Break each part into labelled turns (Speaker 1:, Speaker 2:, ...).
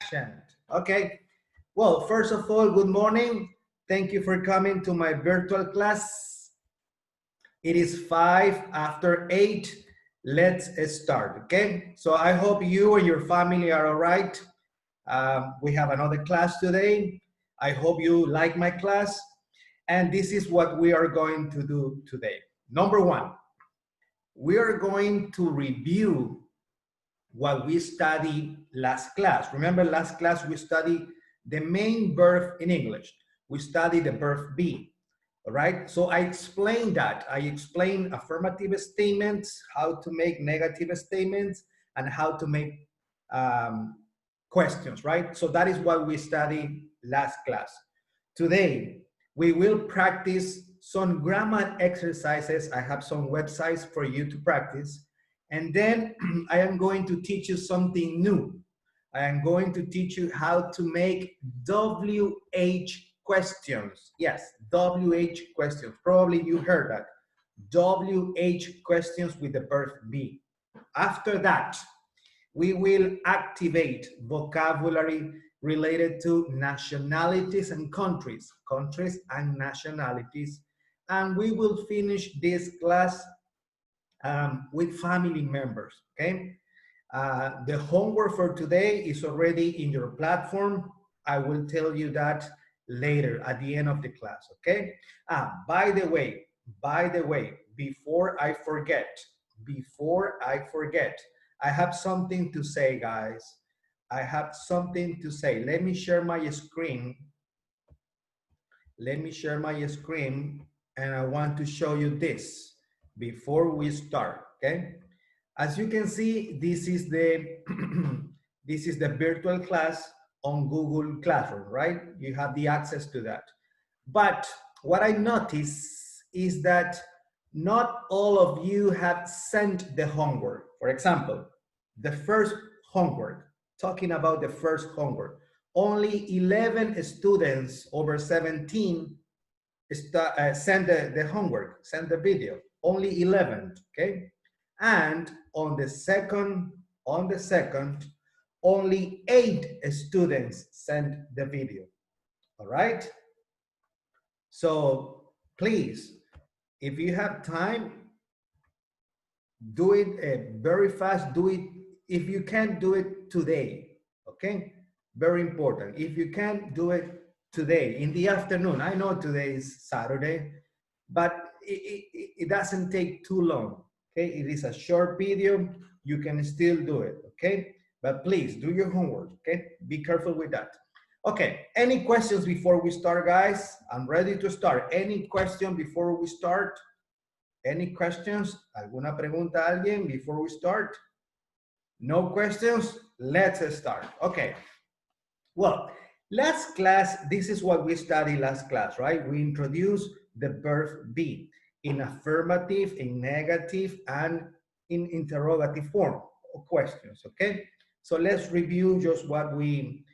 Speaker 1: Chant. Okay. Well, first of all, good morning. Thank you for coming to my virtual class. It is 8:05. Let's start, okay? So I hope you and your family are all right. We have another class today. I hope you like my class. And this is what we are going to do today. Number one, we are going to review what we studied last class. Remember last class we studied the main verb in English. We studied the verb be, all right? So I explained that. I explained affirmative statements, how to make negative statements, and how to make questions, right? So that is what we studied last class. Today, we will practice some grammar exercises. I have some websites for you to practice. And then I am going to teach you something new. I am going to teach you how to make WH questions. Yes, WH questions. Probably you heard that. WH questions with the verb be. After that, we will activate vocabulary related to nationalities and countries, and nationalities. And we will finish this class with family members, okay? The homework for today is already in your platform. I will tell you that later at the end of the class, okay? By the way, before I forget, I have something to say, guys. I have something to say. Let me share my screen. Let me share my screen, and I want to show you this before we start, okay? As you can see, this is the this is the virtual class on Google Classroom, right? You have the access to that. But what I notice is that not all of you have sent the homework. For example, the first homework, talking about the first homework, only 11 students over 17 send the homework, send the video, only 11, okay? And on the second, only 8 students sent the video, all right? So please, if you have time, do it very fast, do it. If you can't do it today, okay? Very important. If you can't do it today, in the afternoon, I know today is Saturday, but it doesn't take too long, okay? It is a short video, you can still do it, okay? But please do your homework, okay? Be careful with that. Okay, any questions before we start, guys? I'm ready to start. Any question before we start? Any questions? ¿Alguna pregunta a alguien before we start? No questions? Let's start. Okay. Well, last class, this is what we studied last class, right? We introduced the verb be in affirmative, in negative, and in interrogative form of questions, okay? So let's review just what we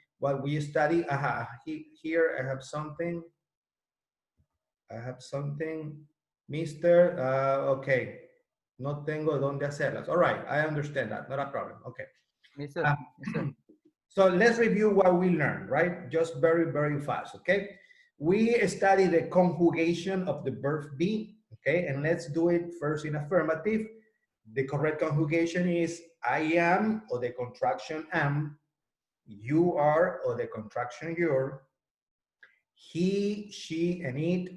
Speaker 1: study. Here I have something. Mr. Okay. No tengo donde hacerlas. All right, I understand that. Not a problem. Okay.
Speaker 2: Mister.
Speaker 1: So let's review what we learned, right? Just very, very fast, okay? We study the conjugation of the verb be, okay? And let's do it first in affirmative. The correct conjugation is I am, or the contraction am, you are, or the contraction you're, he, she, and it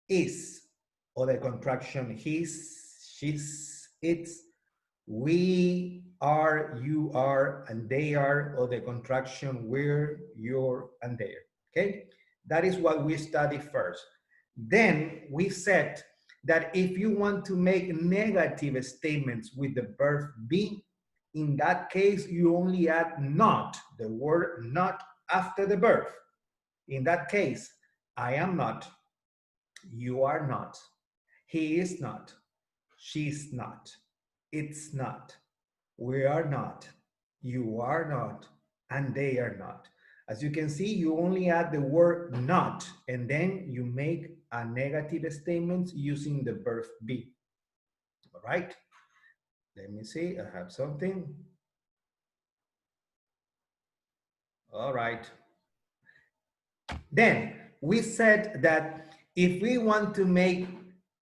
Speaker 1: is, or the contraction his, she's, its, we are, you are, and they are, or the contraction we're, you're, and they're, okay? That is what we study first. Then we said that if you want to make negative statements with the verb be, in that case, you only add not, the word not after the verb. In that case, I am not, you are not, he is not, she's not, it's not, we are not, you are not, and they are not. As you can see, you only add the word not, and then you make a negative statement using the verb be. All right? Let me see, I have something. All right. Then we said that if we want to make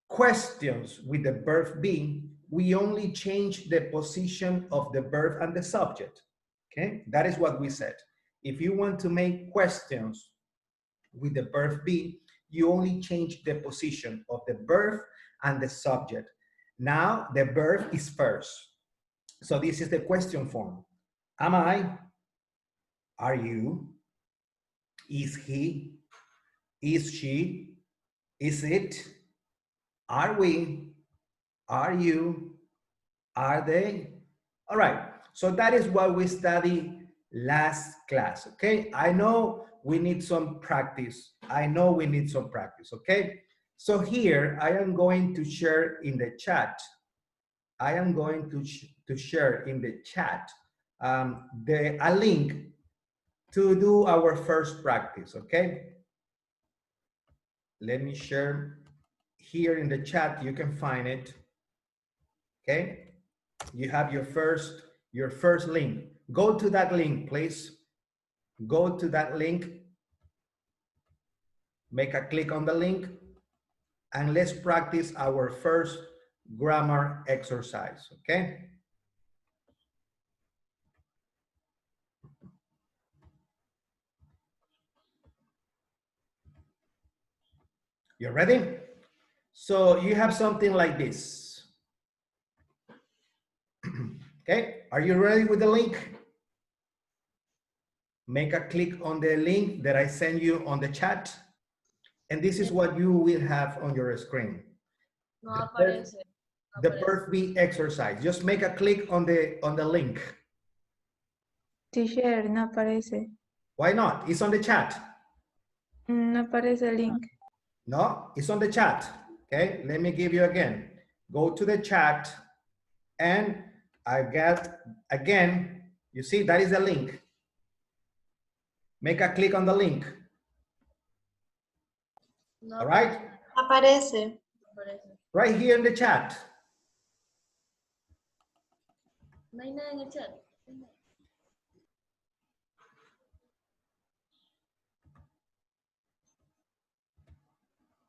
Speaker 1: questions with the verb be, we only change the position of the verb and the subject. Okay, that is what we said. If you want to make questions with the verb be, you only change the position of the verb and the subject. Now the verb is first. So this is the question form. Am I? Are you? Is he? Is she? Is it? Are we? Are you? Are they? All right. So that is what we studied last class. Okay. I know we need some practice. I know we need some practice. Okay. So here I am going to share in the chat. I am going to share in the chat a link to do our first practice. Okay. Let me share here in the chat. You can find it. Okay. You have your first link. Go to that link, please. Go to that link. Make a click on the link and let's practice our first grammar exercise. Okay. You ready? So you have something like this. Okay, are you ready with the link? Make a click on the link that I send you on the chat. And this is what you will have on your screen.
Speaker 2: No aparece.
Speaker 1: The verb be exercise. Just make a click on the link.
Speaker 3: Teacher, no aparece.
Speaker 1: Why not? It's on the chat.
Speaker 3: No aparece el link.
Speaker 1: No, it's on the chat. Okay, let me give you again. Go to the chat and I get again, you see that is the link. Make a click on the link.
Speaker 2: No
Speaker 1: All right?
Speaker 2: aparece.
Speaker 1: Right here in the chat.
Speaker 2: No hay nada en el chat.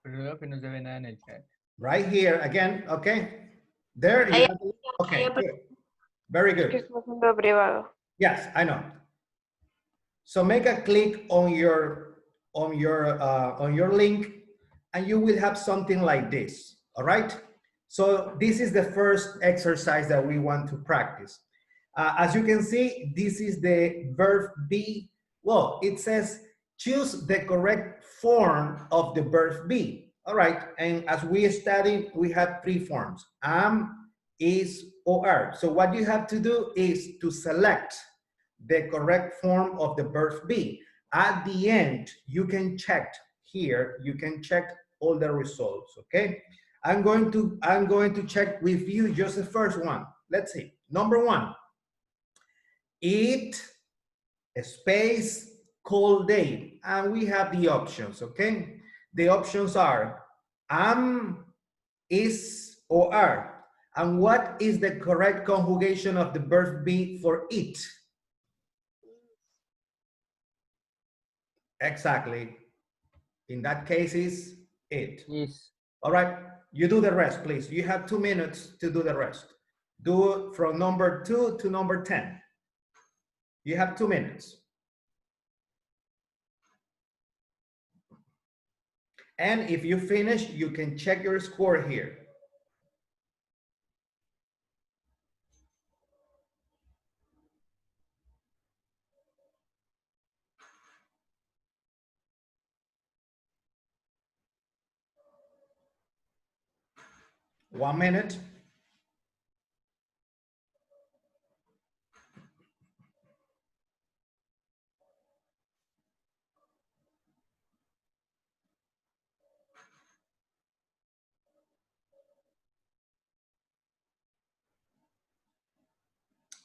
Speaker 4: Pero veo que no se ve nada en el chat.
Speaker 1: Right here again, okay? There you have, okay, good. Very good. Yes, I know. So make a click on your link and you will have something like this, all right? So this is the first exercise that we want to practice. As you can see, this is the verb be. Well, it says choose the correct form of the verb be. All right, and as we studied, we have three forms: am, is, or are. So what you have to do is to select the correct form of the verb be. At the end, you can check here, you can check all the results, okay? I'm going to check with you just the first one. Let's see. Number one, eat, space, cold day. And we have the options, okay? The options are am, is, or are. And what is the correct conjugation of the verb be for eat? Exactly. In that case is it.
Speaker 4: Yes.
Speaker 1: All right, you do the rest, please. You have 2 minutes to do the rest. Do it from number 2 to number 10. You have 2 minutes. And if you finish, you can check your score here. One minute.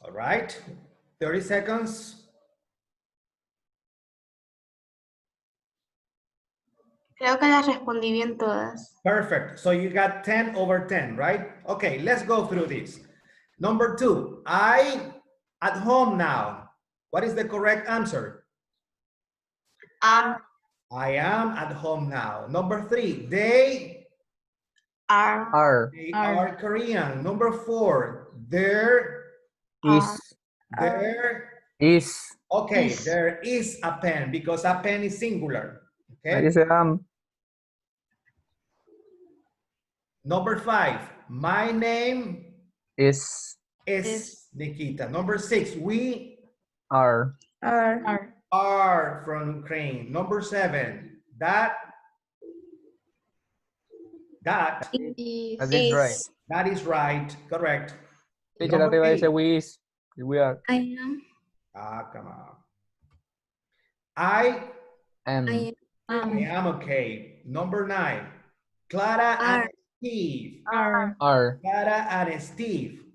Speaker 1: All right, 30 seconds.
Speaker 2: Creo que las respondí bien todas.
Speaker 1: Perfect. So you got 10 over 10, right? Okay, let's go through this. Number 2, I at home now. What is the correct answer? I am at home now. Number 3, they
Speaker 3: Are.
Speaker 1: are Korean. Number 4, there
Speaker 5: Is.
Speaker 1: okay,
Speaker 2: Is.
Speaker 1: there is a pen because a pen is singular.
Speaker 5: Ahí
Speaker 1: Okay.
Speaker 5: dice am.
Speaker 1: Number 5, my name
Speaker 5: Is.
Speaker 1: is Nikita. Number 6, we
Speaker 5: Are.
Speaker 1: are from Ukraine. Number 7, that
Speaker 5: That is right.
Speaker 1: that is right. Correct.
Speaker 5: Teacher,
Speaker 1: Number
Speaker 5: arriba
Speaker 1: 8,
Speaker 5: dice we is. We are.
Speaker 2: I am.
Speaker 1: come on. I
Speaker 5: Am.
Speaker 1: am okay. Number 9, Clara and Steve.
Speaker 3: Are.
Speaker 1: Clara and Steve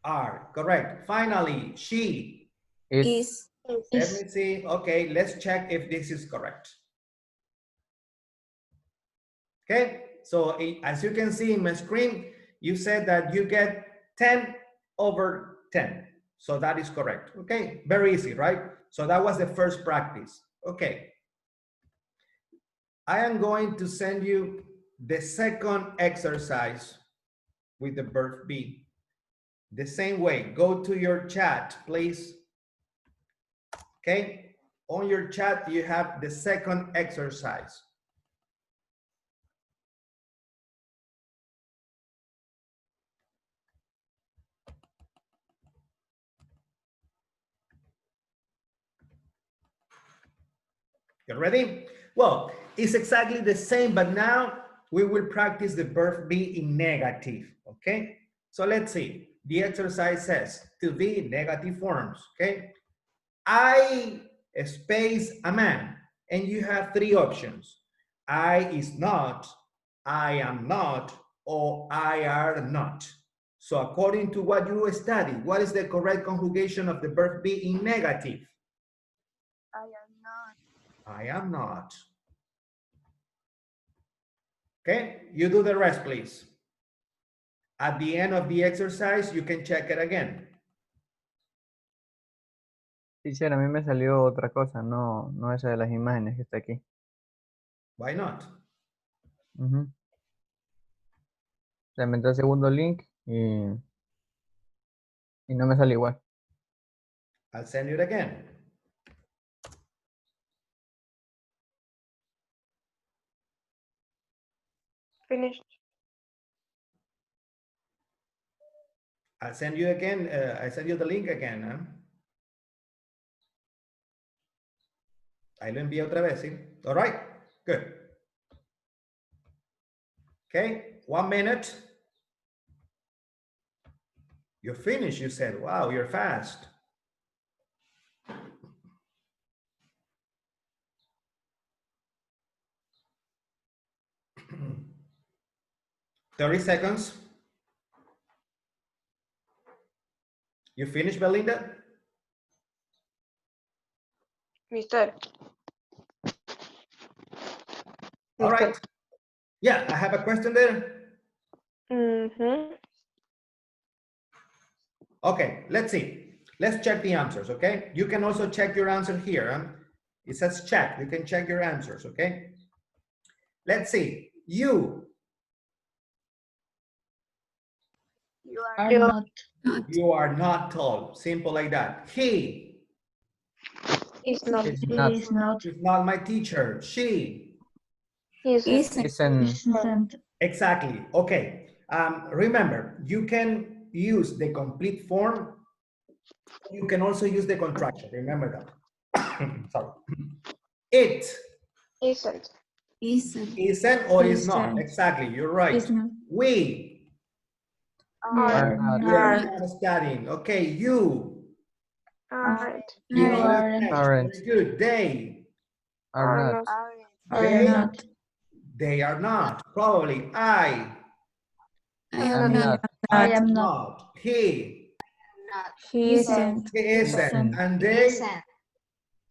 Speaker 1: are correct. Finally, she.
Speaker 5: Is.
Speaker 1: Let me see. Okay, let's check if this is correct. Okay, so as you can see in my screen, you said that you get 10 over 10. So that is correct. Okay, very easy, right? So that was the first practice. Okay. I am going to send you the second exercise with the verb be. The same way, go to your chat, please. Okay, on your chat, you have the second exercise. You ready? Well, it's exactly the same, but now we will practice the verb be in negative, okay? So let's see. The exercise says to be negative forms, okay? I space a man, and you have 3 options. I is not, I am not, or I are not. So according to what you studied, what is the correct conjugation of the verb be in negative? I am not. Okay, you do the rest, please. At the end of the exercise, you can check it again.
Speaker 5: Teacher, a mí me salió otra cosa, no esa de las imágenes que está aquí.
Speaker 1: Why not?
Speaker 5: Se me entró el segundo link y no me sale igual.
Speaker 1: I'll send you it again.
Speaker 6: Finished.
Speaker 1: I'll send you again. I send you the link again. Huh? Ahí lo envío otra vez, ¿sí? All right, good. Okay, 1 minute. You're finished, you said. Wow, you're fast. $30 seconds. You finished, Belinda?
Speaker 6: Mister.
Speaker 1: All right. Yeah, I have a question there. Okay, let's see. Let's check the answers, okay? You can also check your answer here. Huh? It says check. You can check your answers, okay? Let's see. You are not tall. Simple like that. He
Speaker 6: Is not.
Speaker 5: Is not.
Speaker 1: is not my teacher. She.
Speaker 5: Isn't.
Speaker 1: Exactly. Okay. Remember, you can use the complete form. You can also use the contraction. Remember that. Sorry. It
Speaker 6: Isn't.
Speaker 1: isn't or is not.
Speaker 3: Isn't.
Speaker 1: Exactly. You're right.
Speaker 3: Is not.
Speaker 1: We
Speaker 6: Are.
Speaker 5: not.
Speaker 1: are not studying. Okay. You
Speaker 6: Aren't.
Speaker 1: aren't.
Speaker 5: Aren't.
Speaker 1: Very good. They
Speaker 5: Are not.
Speaker 1: They- They are not. Probably. I
Speaker 5: Am not.
Speaker 1: am not. He
Speaker 3: Isn't.
Speaker 1: isn't. And they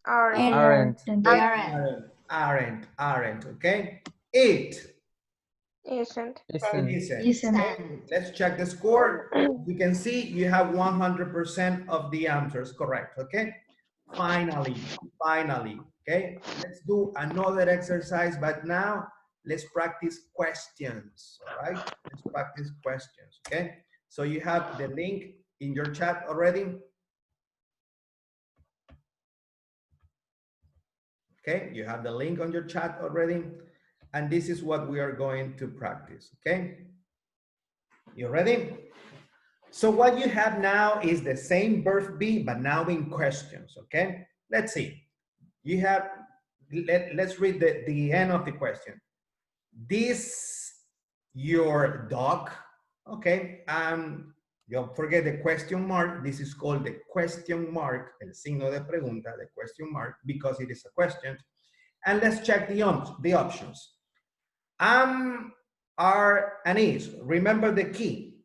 Speaker 6: Aren't.
Speaker 1: aren't. Okay. It
Speaker 6: Isn't.
Speaker 1: isn't. Let's check the score. You can see you have 100% of the answers correct. Okay. Finally. Okay, let's do another exercise, but now let's practice questions, all right? Let's practice questions, okay? So you have the link in your chat already. Okay, you have the link on your chat already. And this is what we are going to practice, okay? You ready? So what you have now is the same verb be, but now in questions, okay? Let's see. You have, let's read the end of the question. This your dog, okay? Don't forget the question mark. This is called the question mark, el signo de pregunta, the question mark, because it is a question. And let's check the options. Are, and is. Remember the key.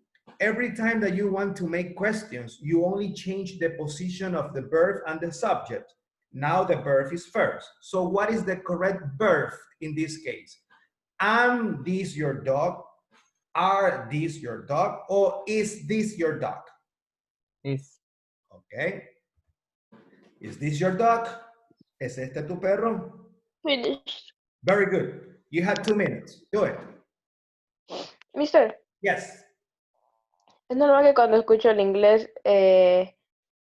Speaker 1: Every time that you want to make questions, you only change the position of the verb and the subject. Now the verb is first. So what is the correct verb in this case? Am this your dog? Are this your dog? Or is this your dog?
Speaker 5: Is.
Speaker 1: Okay. Is this your dog? ¿Es este tu perro?
Speaker 6: Finished.
Speaker 1: Very good. You have 2 minutes. Do it.
Speaker 6: Mister,
Speaker 1: Yes.
Speaker 6: ¿es normal que cuando escucho el inglés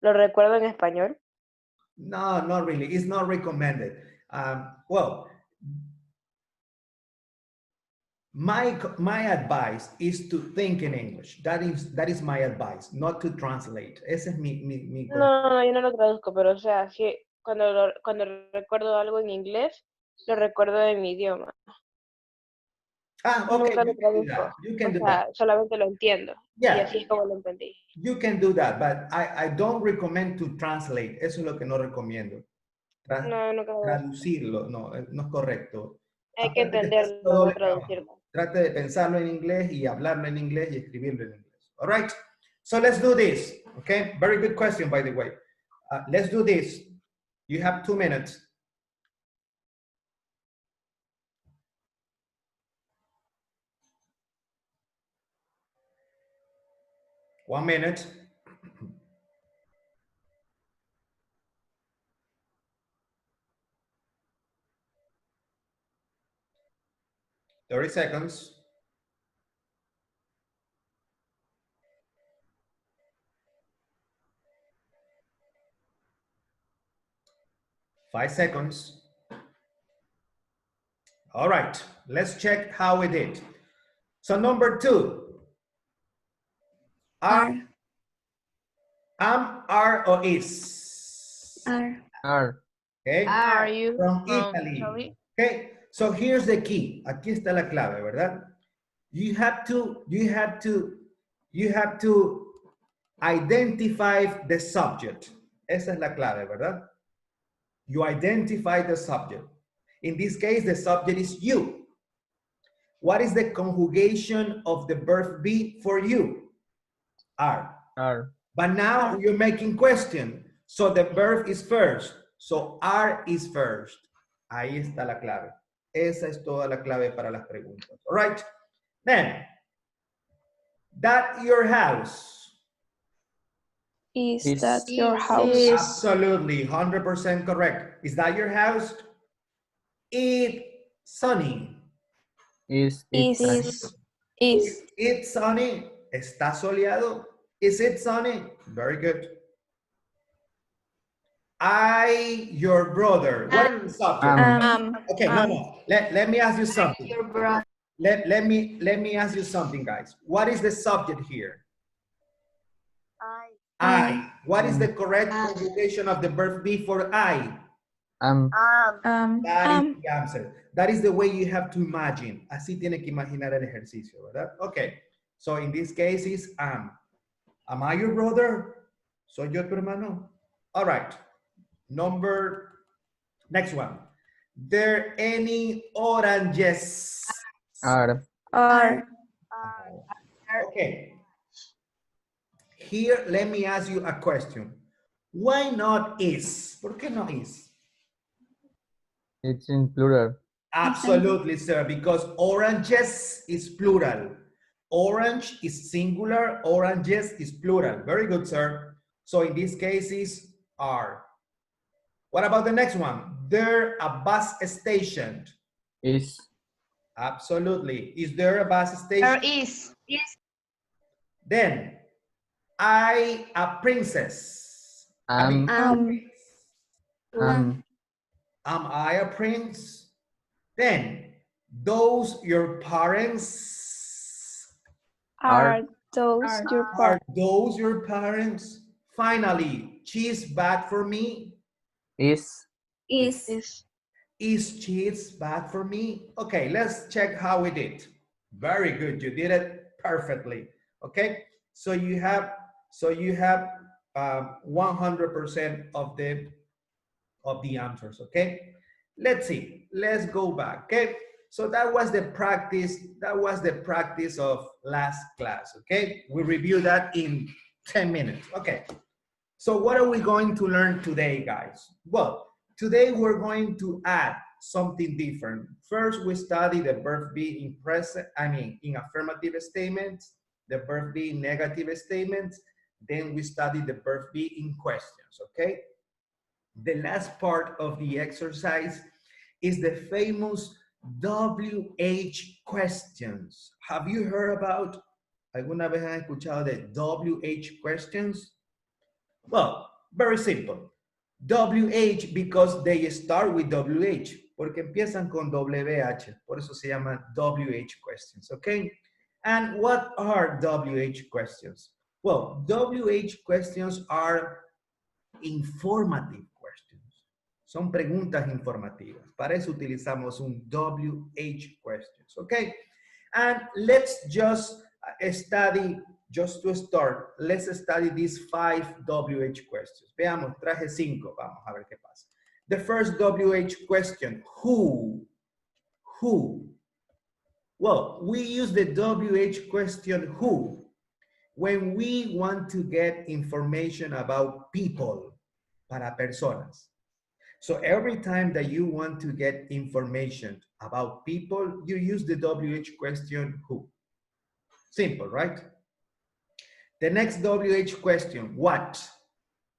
Speaker 6: lo recuerdo en español?
Speaker 1: No, not really. It's not recommended. Well, my advice is to think in English. That is my advice, not to translate. Ese es mi
Speaker 6: No, yo no lo traduzco, pero o sea, sí, cuando recuerdo algo en inglés, lo recuerdo en mi idioma.
Speaker 1: okay.
Speaker 6: Nunca lo
Speaker 1: You can do
Speaker 6: traduzco.
Speaker 1: that. You can
Speaker 6: O
Speaker 1: do
Speaker 6: sea,
Speaker 1: that.
Speaker 6: solamente lo entiendo.
Speaker 1: Yeah.
Speaker 6: Y así es como lo entendí.
Speaker 1: You can do that, but I don't recommend to translate. Eso es lo que no recomiendo.
Speaker 6: No, nunca lo hago.
Speaker 1: Traducirlo, no es correcto.
Speaker 6: Hay que
Speaker 1: Aparte que está
Speaker 6: entenderlo,
Speaker 1: doble
Speaker 6: no traducirlo.
Speaker 1: trabajo. Trate de pensarlo en inglés y hablarlo en inglés y escribirlo en inglés. All right. So let's do this. Okay. Very good question, by the way. Let's do this. You have 2 minutes. One minute. Thirty seconds. Five seconds. All right, let's check how we did. So number 2. Are, or is?
Speaker 5: Are.
Speaker 1: Okay.
Speaker 2: Are you
Speaker 1: From
Speaker 2: from
Speaker 1: Italy.
Speaker 2: Italy?
Speaker 1: Okay, so here's the key. Aquí está la clave, ¿verdad? You have to identify the subject. Esa es la clave, ¿verdad? You identify the subject. In this case, the subject is you. What is the conjugation of the verb be for you? Are.
Speaker 5: Are.
Speaker 1: But now you're making question. So the verb is first. So are is first. Ahí está la clave. Esa es toda la clave para las preguntas. All right. Then, that your house.
Speaker 3: Is
Speaker 5: Is.
Speaker 3: that your
Speaker 2: Is.
Speaker 3: house?
Speaker 1: Absolutely, 100% correct. Is that your house? It sunny.
Speaker 5: Is.
Speaker 3: Is. Is.
Speaker 1: It sunny? ¿Está soleado? Is it sunny? Very good. I, your brother. What is the subject? Okay, no. Let me ask you something.
Speaker 2: Your brother.
Speaker 1: Let me ask you something, guys. What is the subject here? I. What is the correct conjugation of the verb be for I? That is the answer. That is the way you have to imagine. Así tiene que imaginar el ejercicio, ¿verdad? Okay. So in this case is am. Am I your brother? ¿Soy yo tu hermano? All right. Next one. There any oranges?
Speaker 5: Are.
Speaker 1: Okay. Here, let me ask you a question. Why not is? ¿Por qué no is?
Speaker 5: It's in plural.
Speaker 1: Absolutely, sir, because oranges is plural. Orange is singular, oranges is plural. Very good, sir. So in this case is are. What about the next one? there a bus station?
Speaker 5: Is.
Speaker 1: Absolutely. Is there a bus station?
Speaker 2: There is.
Speaker 1: Then, I a princess.
Speaker 5: Am.
Speaker 1: Am
Speaker 3: Am.
Speaker 1: I a prince? Then, those your parents?
Speaker 3: Are those your
Speaker 1: Are
Speaker 3: parents?
Speaker 1: those your parents? Finally, cheese bad for me?
Speaker 5: Is.
Speaker 3: Is.
Speaker 1: Is cheese bad for me? Okay, let's check how we did. Very good, you did it perfectly. Okay, so you have 100% of the answers. Okay, let's see. Let's go back. Okay, so that was the practice. That was the practice of last class. Okay, we review that in 10 minutes. Okay, so what are we going to learn today, guys? Well, today we're going to add something different. First, we study the verb be in present, in affirmative statements, the verb be in negative statements, then we study the verb be in questions, okay? The last part of the exercise is the famous WH questions. Have you heard about, alguna vez han escuchado de WH questions? Well, very simple. WH because they start with WH, porque empiezan con WH, por eso se llaman WH questions, okay? And what are WH questions? Well, WH questions are informative questions. Son preguntas informativas. Para eso utilizamos un WH questions, okay? And let's just study, just to start, let's study these 5 WH questions. Veamos, traje 5, vamos a ver qué pasa. The first WH question, who? Who? Well, we use the WH question who when we want to get information about people, para personas. So every time that you want to get information about people, you use the WH question who. Simple, right? The next WH question, what?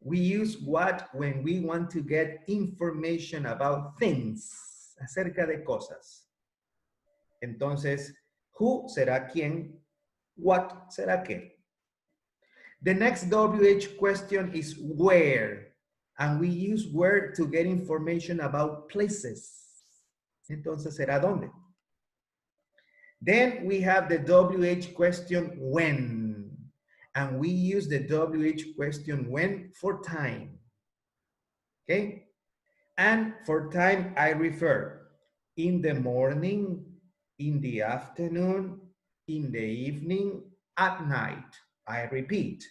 Speaker 1: We use what when we want to get information about things, acerca de cosas. Entonces, who será quién, what será qué. The next WH question is where, and we use where to get information about places. Entonces, será dónde. Then we have the WH question when, and we use the WH question when for time. Okay? And for time, I refer in the morning, in the afternoon, in the evening, at night. I repeat,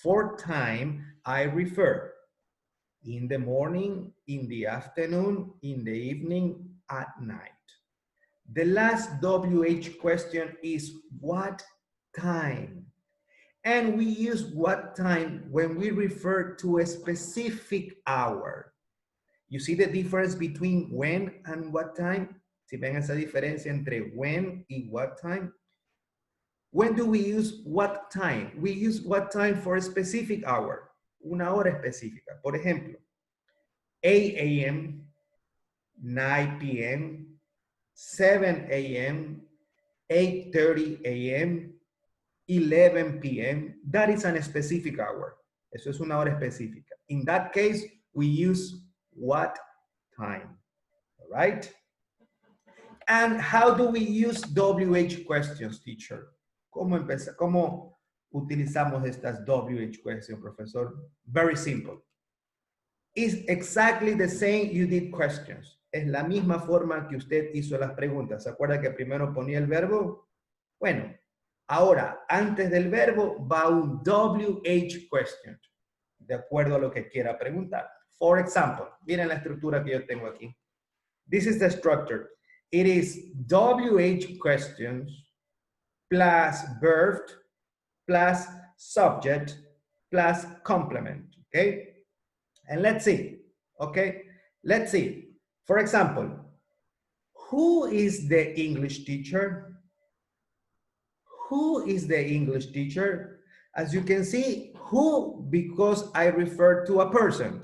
Speaker 1: for time, I refer in the morning, in the afternoon, in the evening, at night. The last WH question is what time? And we use what time when we refer to a specific hour. You see the difference between when and what time? Si ven esa diferencia entre when y what time? When do we use what time? We use what time for a specific hour, una hora específica. Por ejemplo, 8 a.m., 9 p.m., 7 a.m., 8:30 a.m., 11 p.m. That is a specific hour. Eso es una hora específica. In that case, we use what time, all right? And how do we use WH questions, teacher? ¿Cómo utilizamos estas WH questions, profesor? Very simple. It's exactly the same you did questions. Es la misma forma que usted hizo las preguntas. ¿Se acuerda que primero ponía el verbo? Bueno, ahora, antes del verbo va un WH question, de acuerdo a lo que quiera preguntar. For example, miren la estructura que yo tengo aquí. This is the structure. It is WH questions plus verb plus subject plus complement, okay? And let's see, okay? Let's see. For example, who is the English teacher? Who is the English teacher? As you can see, who, because I refer to a person.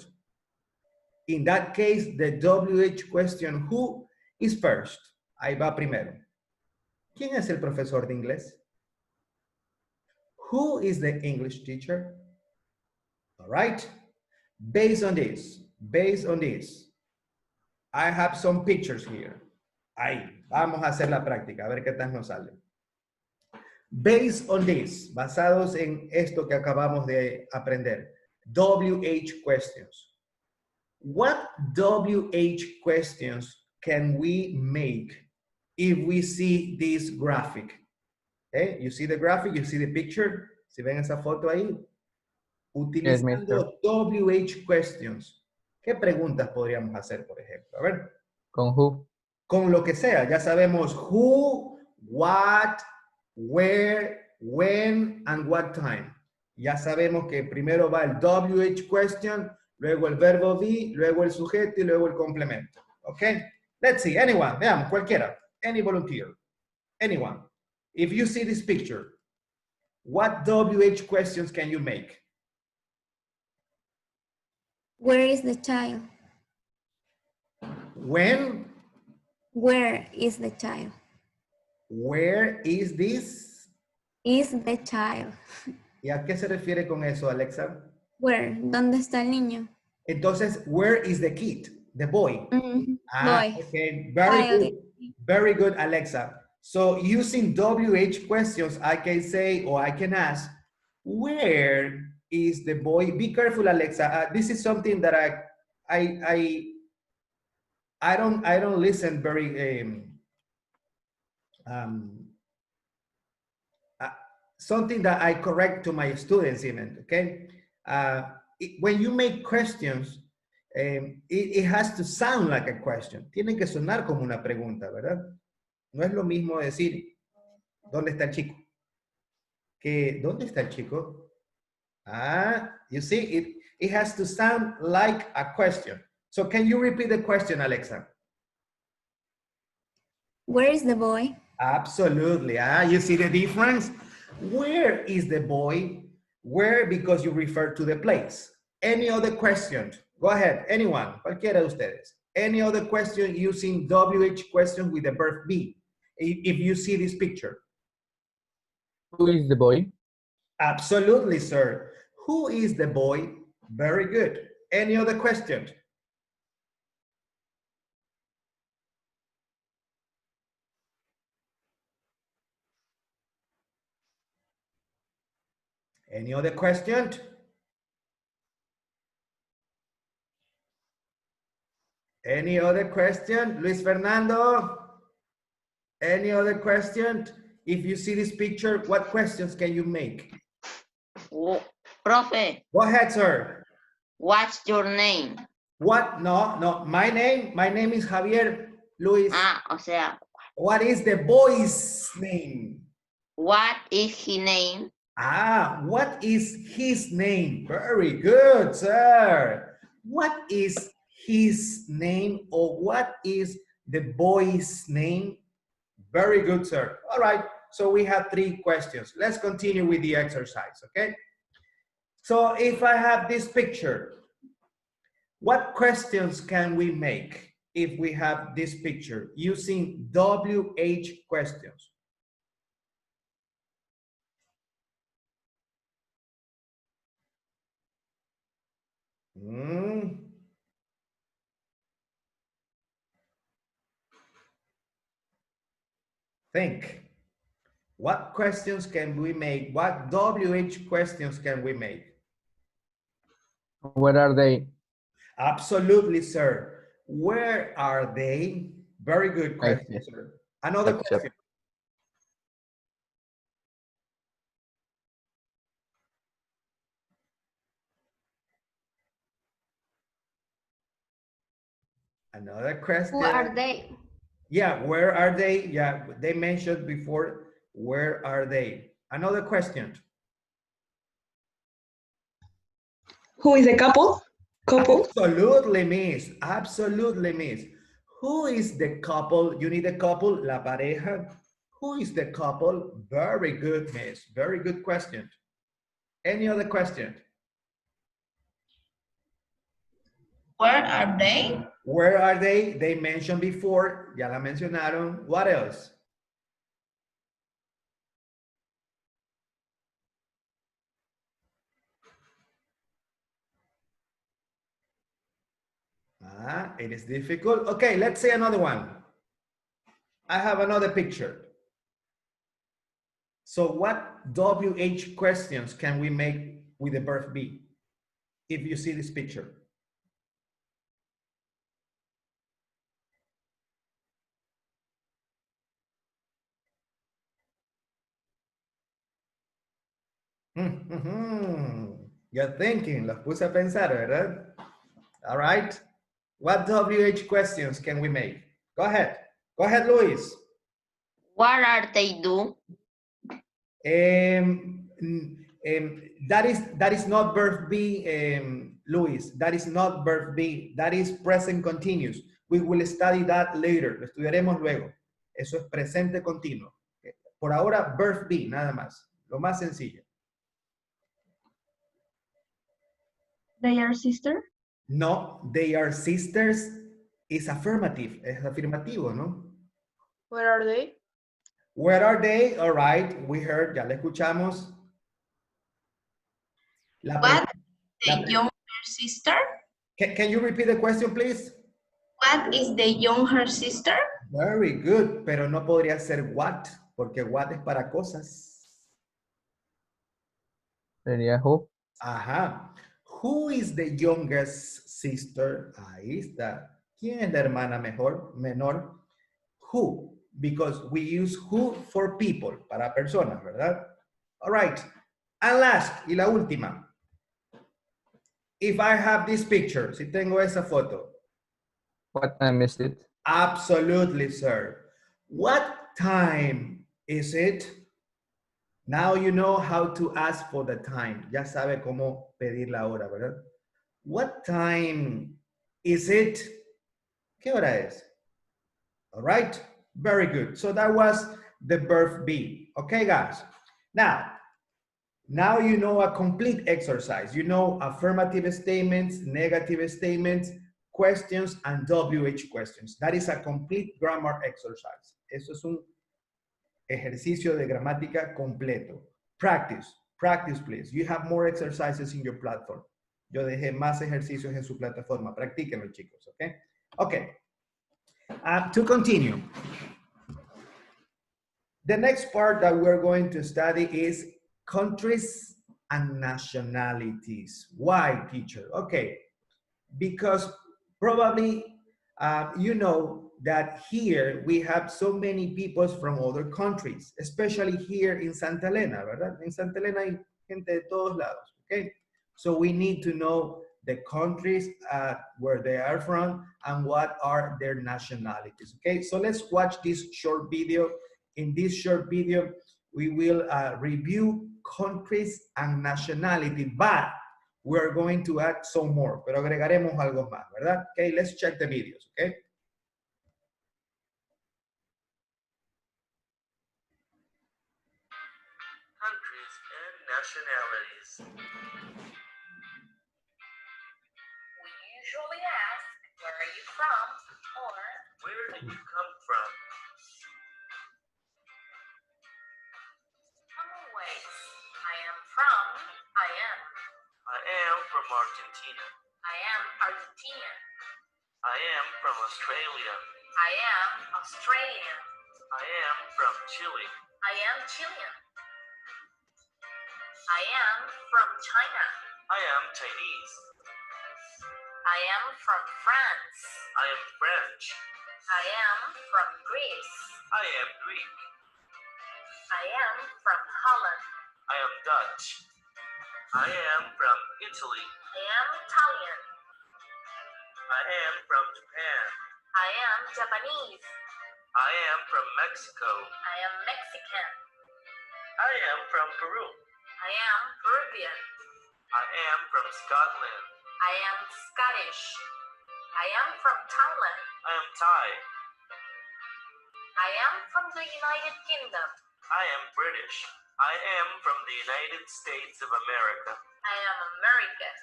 Speaker 1: In that case, the WH question, who is first? Ahí va primero. ¿Quién es el profesor de inglés? Who is the English teacher? All right. Based on this, I have some pictures here. Ahí, vamos a hacer la práctica, a ver qué tal nos sale. Based on this, basados en esto que acabamos de aprender, WH questions. What WH questions can we make if we see this graphic? Okay, you see the graphic, you see the picture. Si ven esa foto ahí, utilizando WH questions. ¿Qué preguntas podríamos hacer, por ejemplo? A ver.
Speaker 5: ¿Con who?
Speaker 1: Con lo que sea. Ya sabemos who, what, where, when, and what time. Ya sabemos que primero va el WH question, luego el verbo be, luego el sujeto y luego el complemento. Okay? Let's see. Anyone. Veamos, cualquiera. Any volunteer. Anyone. If you see this picture, what WH questions can you make?
Speaker 3: Where is the child?
Speaker 1: When?
Speaker 3: Where is the child?
Speaker 1: Where is this?
Speaker 3: Is the child.
Speaker 1: ¿Y a qué se refiere con eso, Alexa?
Speaker 3: Where? ¿Dónde está el niño?
Speaker 1: Entonces, where is the kid? The boy.
Speaker 3: Mhm.
Speaker 1: Ah,
Speaker 3: Boy.
Speaker 1: okay. Very
Speaker 3: Child.
Speaker 1: good. Very good, Alexa. So using WH questions, I can say, or I can ask, where is the boy? Be careful, Alexa. This is something that I don't listen very, something that I correct to my students even, okay? When you make questions, it has to sound like a question. Tiene que sonar como una pregunta, ¿verdad? No es lo mismo decir, ¿dónde está el chico? Que, ¿dónde está el chico? Ah, you see, it has to sound like a question. So can you repeat the question, Alexa?
Speaker 3: Where is the boy?
Speaker 1: Absolutely. Ah, you see the difference? Where is the boy? Where, because you refer to the place. Any other question? Go ahead, anyone, cualquiera de ustedes. Any other question using WH question with the verb be? If you see this picture.
Speaker 5: Who is the boy?
Speaker 1: Absolutely, sir. Who is the boy? Very good. Any other question? Any other question? Any other question? Luis Fernando? Any other question? If you see this picture, what questions can you make?
Speaker 7: Profe,
Speaker 1: Go ahead, sir.
Speaker 7: what's your name?
Speaker 1: What? No. My name is Javier Luis.
Speaker 7: Ah, o sea,
Speaker 1: What is the boy's name?
Speaker 7: what is his name?
Speaker 1: Ah, what is his name? Very good, sir. What is his name, or what is the boy's name? Very good, sir. All right, so we have 3 questions. Let's continue with the exercise, okay? So if I have this picture, what questions can we make if we have this picture using WH questions? Think. What questions can we make? What WH questions can we make?
Speaker 5: Where are they?
Speaker 1: Absolutely, sir. Where are they? Very good question, sir. Another question. Another question.
Speaker 2: Who are they?
Speaker 1: Yeah, where are they? Yeah, they mentioned before, where are they? Another question.
Speaker 8: Who is the couple? Couple?
Speaker 1: Absolutely, miss. Absolutely, miss. Who is the couple? You need a couple, la pareja. Who is the couple? Very good, miss. Very good question. Any other question?
Speaker 7: Where are they?
Speaker 1: Where are they? They mentioned before. Ya la mencionaron. What else? It is difficult. Okay, let's say another one. I have another picture. So what WH questions can we make with the verb be if you see this picture? You're thinking, los puse a pensar, ¿verdad? All right. What WH questions can we make? Go ahead. Go ahead, Luis.
Speaker 7: What are they do?
Speaker 1: That is not verb be, Luis. That is not verb be. That is present continuous. We will study that later. Lo estudiaremos luego. Eso es presente continuo. Por ahora, verb be, nada más. Lo más sencillo.
Speaker 8: They are sister.
Speaker 1: No, they are sisters. Is affirmative. Es afirmativo, ¿no?
Speaker 6: Where are they?
Speaker 1: Where are they? All right, we heard, ya le escuchamos.
Speaker 7: What the younger sister?
Speaker 1: Can you repeat the question, please?
Speaker 7: What is the younger sister?
Speaker 1: Very good, pero no podría ser what, porque what es para cosas.
Speaker 5: Sería who.
Speaker 1: Ajá. Who is the youngest sister? Ahí está. ¿Quién es la hermana menor? Who, because we use who for people, para personas, ¿verdad? All right. And last, y la última. If I have this picture, si tengo esa foto.
Speaker 5: What time is it?
Speaker 1: Absolutely, sir. What time is it? Now you know how to ask for the time. Ya sabe cómo pedir la hora, ¿verdad? What time is it? ¿Qué hora es? All right, very good. So that was the verb be. Okay, guys. Now you know a complete exercise. You know affirmative statements, negative statements, questions, and WH questions. That is a complete grammar exercise. Eso es un ejercicio de gramática completo. Practice, practice, please. You have more exercises in your platform. Yo dejé más ejercicios en su plataforma. Practíquenlo, chicos, okay? Okay. To continue, the next part that we're going to study is countries and nationalities. Why, teacher? Okay, because probably you know that here we have so many people from other countries, especially here in Santa Elena, ¿verdad? En Santa Elena hay gente de todos lados, okay? So we need to know the countries where they are from and what are their nationalities, okay? So let's watch this short video. In this short video, we will review countries and nationality, but we're going to add some more, pero agregaremos algo más, ¿verdad? Okay, let's check the videos, okay?
Speaker 9: Countries and nationalities.
Speaker 10: We usually ask, where are you from? Or,
Speaker 9: Where did you come from?
Speaker 10: common ways. I am from, I am.
Speaker 9: I am from Argentina.
Speaker 10: I am Argentinian.
Speaker 9: I am from Australia.
Speaker 10: I am Australian.
Speaker 9: I am from Chile.
Speaker 10: I am Chilean. I am from China.
Speaker 9: I am Chinese.
Speaker 10: I am from France.
Speaker 9: I am French.
Speaker 10: I am from Greece.
Speaker 9: I am Greek.
Speaker 10: I am from Holland.
Speaker 9: I am Dutch. I am from Italy.
Speaker 10: I am Italian.
Speaker 9: I am from Japan.
Speaker 10: I am Japanese.
Speaker 9: I am from Mexico.
Speaker 10: I am Mexican.
Speaker 9: I am from Peru.
Speaker 10: I am Peruvian.
Speaker 9: I am from Scotland.
Speaker 10: I am Scottish. I am from Thailand.
Speaker 9: I am Thai.
Speaker 10: I am from the United Kingdom.
Speaker 9: I am British. I am from the United States of America.
Speaker 10: I am American.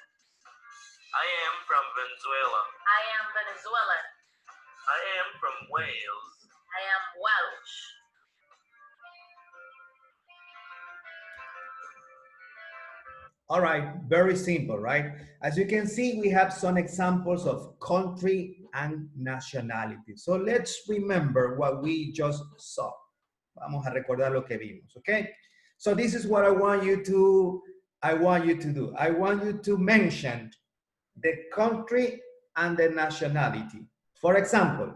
Speaker 9: I am from Venezuela.
Speaker 10: I am Venezuelan.
Speaker 9: I am from Wales.
Speaker 10: I am Welsh.
Speaker 1: All right, very simple, right? As you can see, we have some examples of country and nationality. So let's remember what we just saw. Vamos a recordar lo que vimos, okay? So this is what I want you to do. I want you to mention the country and the nationality. For example,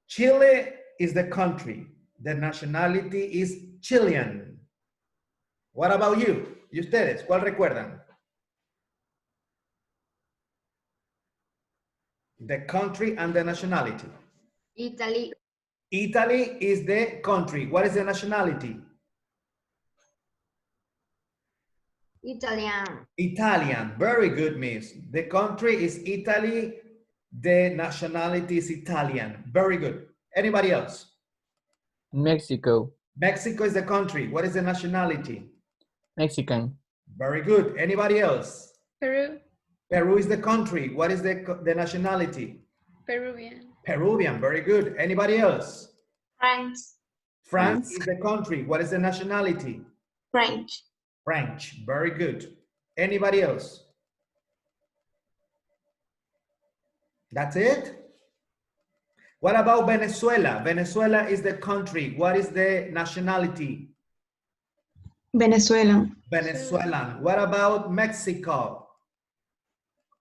Speaker 1: Chile is the country. The nationality is Chilean. What about you? ¿Y ustedes? ¿Cuál recuerdan? The country and the nationality.
Speaker 2: Italy.
Speaker 1: Italy is the country. What is the nationality?
Speaker 2: Italian.
Speaker 1: Italian. Very good, miss. The country is Italy. The nationality is Italian. Very good. Anybody else?
Speaker 5: Mexico.
Speaker 1: Mexico is the country. What is the nationality?
Speaker 5: Mexican.
Speaker 1: Very good. Anybody else?
Speaker 2: Peru.
Speaker 1: Peru is the country. What is the nationality?
Speaker 2: Peruvian.
Speaker 1: Peruvian. Very good. Anybody else?
Speaker 7: France.
Speaker 1: France is the country. What is the nationality?
Speaker 7: French.
Speaker 1: French. Very good. Anybody else? That's it? What about Venezuela? Venezuela is the country. What is the nationality?
Speaker 8: Venezuelan.
Speaker 1: Venezuelan. What about Mexico?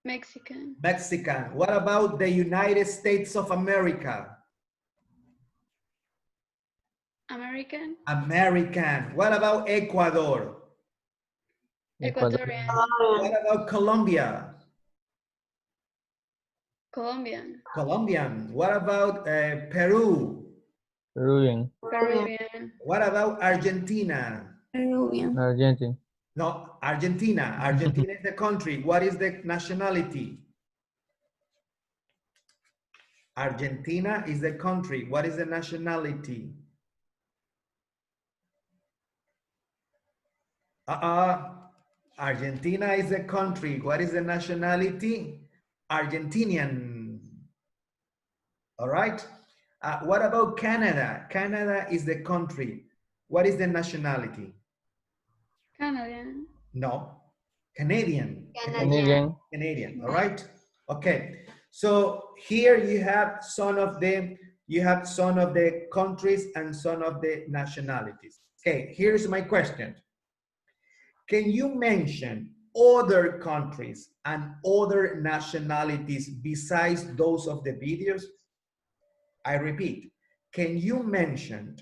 Speaker 2: Mexican.
Speaker 1: Mexican. What about the United States of America?
Speaker 2: American.
Speaker 1: American. What about Ecuador?
Speaker 2: Ecuadorian.
Speaker 1: What about Colombia?
Speaker 2: Colombian.
Speaker 1: Colombian. What about Peru?
Speaker 5: Peruvian.
Speaker 2: Peruvian.
Speaker 1: What about Argentina?
Speaker 3: Peruvian.
Speaker 5: Argentine.
Speaker 1: No, Argentina. Argentina is the country. What is the nationality? Argentina is the country. What is the nationality? Argentina is the country. What is the nationality? Argentinian. All right. What about Canada? Canada is the country. What is the nationality?
Speaker 2: Canadian.
Speaker 1: No, Canadian.
Speaker 5: Canadian.
Speaker 1: Canadian. All right. Okay. So here you have some of the countries and some of the nationalities. Okay. Here's my question. Can you mention other countries and other nationalities besides those of the videos? I repeat, can you mention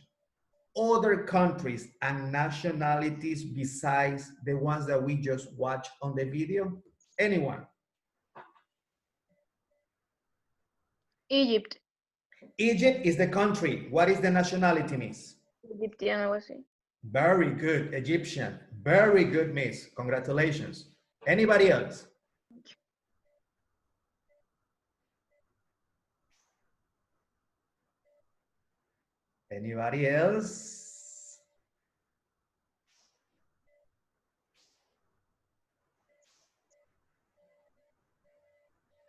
Speaker 1: other countries and nationalities besides the ones that we just watched on the video? Anyone?
Speaker 6: Egypt.
Speaker 1: Egypt is the country. What is the nationality, miss?
Speaker 6: Egyptian, algo así.
Speaker 1: Very good, Egyptian. Very good, miss. Congratulations. Anybody else? Anybody else?